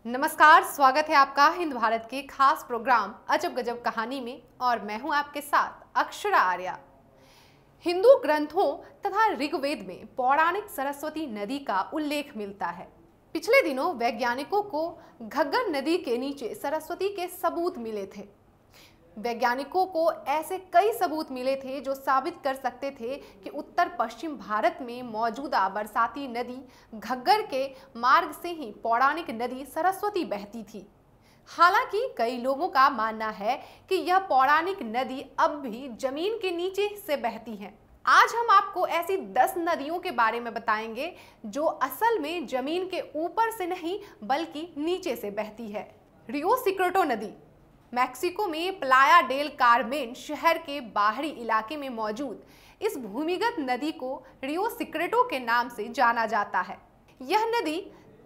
नमस्कार, स्वागत है आपका हिंद भारत के खास प्रोग्राम अजब गजब कहानी में और मैं हूं आपके साथ अक्षरा आर्या। हिंदू ग्रंथों तथा ऋग्वेद में पौराणिक सरस्वती नदी का उल्लेख मिलता है। पिछले दिनों वैज्ञानिकों को घग्गर नदी के नीचे सरस्वती के सबूत मिले थे। वैज्ञानिकों को ऐसे कई सबूत मिले थे जो साबित कर सकते थे कि उत्तर पश्चिम भारत में मौजूदा बरसाती नदी घग्गर के मार्ग से ही पौराणिक नदी सरस्वती बहती थी। हालांकि कई लोगों का मानना है कि यह पौराणिक नदी अब भी जमीन के नीचे से बहती है। आज हम आपको ऐसी 10 नदियों के बारे में बताएंगे जो असल में जमीन के ऊपर से नहीं बल्कि नीचे से बहती है। रियो सिक्रेटो नदी मैक्सिको में प्लाया डेल कार्मेन शहर के बाहरी इलाके में मौजूद इस भूमिगत नदी को रियो सिक्रेटो के नाम से जाना जाता है। यह नदी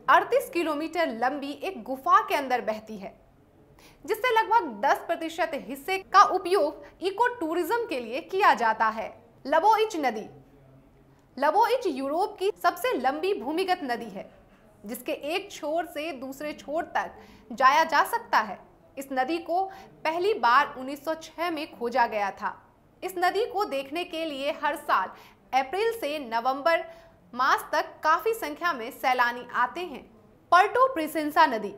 38 किलोमीटर लंबी एक गुफा के अंदर बहती है, जिससे लगभग 10% हिस्से का उपयोग इको टूरिज्म के लिए किया जाता है। लबोइच नदी लबोइच यूरोप की सबसे लंबी भूमिगत नदी है, जिसके एक छोर से दूसरे छोर तक जाया जा सकता है। इस नदी को पहली बार 1906 में खोजा गया था। इस नदी को देखने के लिए हर साल अप्रैल से नवंबर मास तक काफी संख्या में सैलानी आते हैं। पर्टो प्रिसेंसा नदी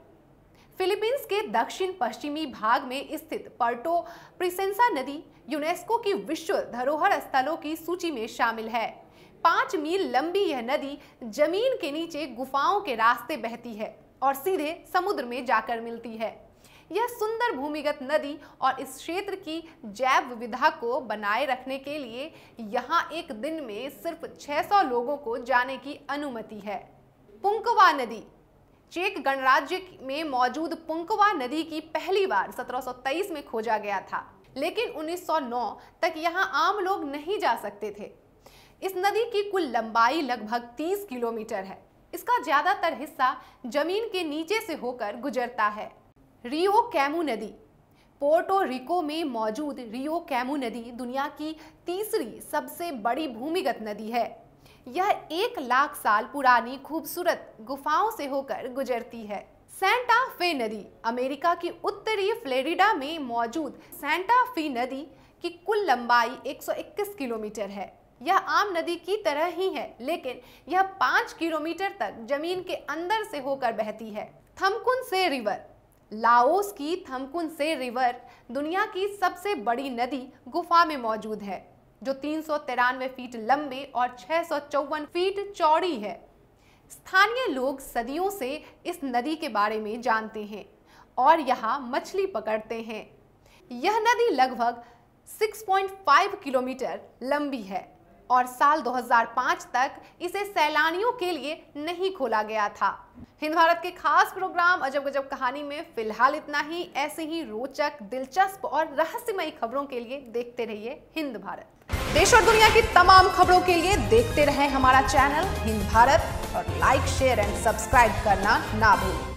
फिलीपींस के दक्षिण पश्चिमी भाग में स्थित पर्टो प्रिसेंसा नदी यूनेस्को की विश्व धरोहर स्थलों की सूची में शामिल है। 5 मील लंबी यह नदी जमीन के नीचे गुफाओं के रास्ते बहती है और सीधे समुद्र में जाकर मिलती है। यह सुंदर भूमिगत नदी और इस क्षेत्र की जैव विविधता को बनाए रखने के लिए यहाँ एक दिन में सिर्फ 600 लोगों को जाने की अनुमति है। पुंकवा नदी चेक गणराज्य में मौजूद पुंकवा नदी की पहली बार 1723 में खोजा गया था, लेकिन 1909 तक यहाँ आम लोग नहीं जा सकते थे। इस नदी की कुल लंबाई लगभग 30 किलोमीटर है। इसका ज्यादातर हिस्सा जमीन के नीचे से होकर गुजरता है। रियो कैमू नदी पोर्टो रिको में मौजूद रियो कैमू नदी दुनिया की तीसरी सबसे बड़ी भूमिगत नदी है। यह 1 लाख साल पुरानी खूबसूरत गुफाओं से होकर गुजरती है। सैंटा फे नदी अमेरिका की उत्तरी फ्लोरिडा में मौजूद सैंटा फे नदी की कुल लंबाई 121 किलोमीटर है। यह आम नदी की तरह ही है, लेकिन यह 5 किलोमीटर तक जमीन के अंदर से होकर बहती है। थमकुन से रिवर लाओस की थमकुन से रिवर दुनिया की सबसे बड़ी नदी गुफा में मौजूद है, जो 393 फीट लंबे और 654 फीट चौड़ी है। स्थानीय लोग सदियों से इस नदी के बारे में जानते हैं और यहाँ मछली पकड़ते हैं। यह नदी लगभग 6.5 किलोमीटर लंबी है और साल 2005 तक इसे सैलानियों के लिए नहीं खोला गया था। हिंद भारत के खास प्रोग्राम अजब गजब कहानी में फिलहाल इतना ही। ऐसे ही रोचक, दिलचस्प और रहस्यमयी खबरों के लिए देखते रहिए हिंद भारत। देश और दुनिया की तमाम खबरों के लिए देखते रहें हमारा चैनल हिंद भारत और लाइक, शेयर एंड सब्सक्राइब करना ना भूलें।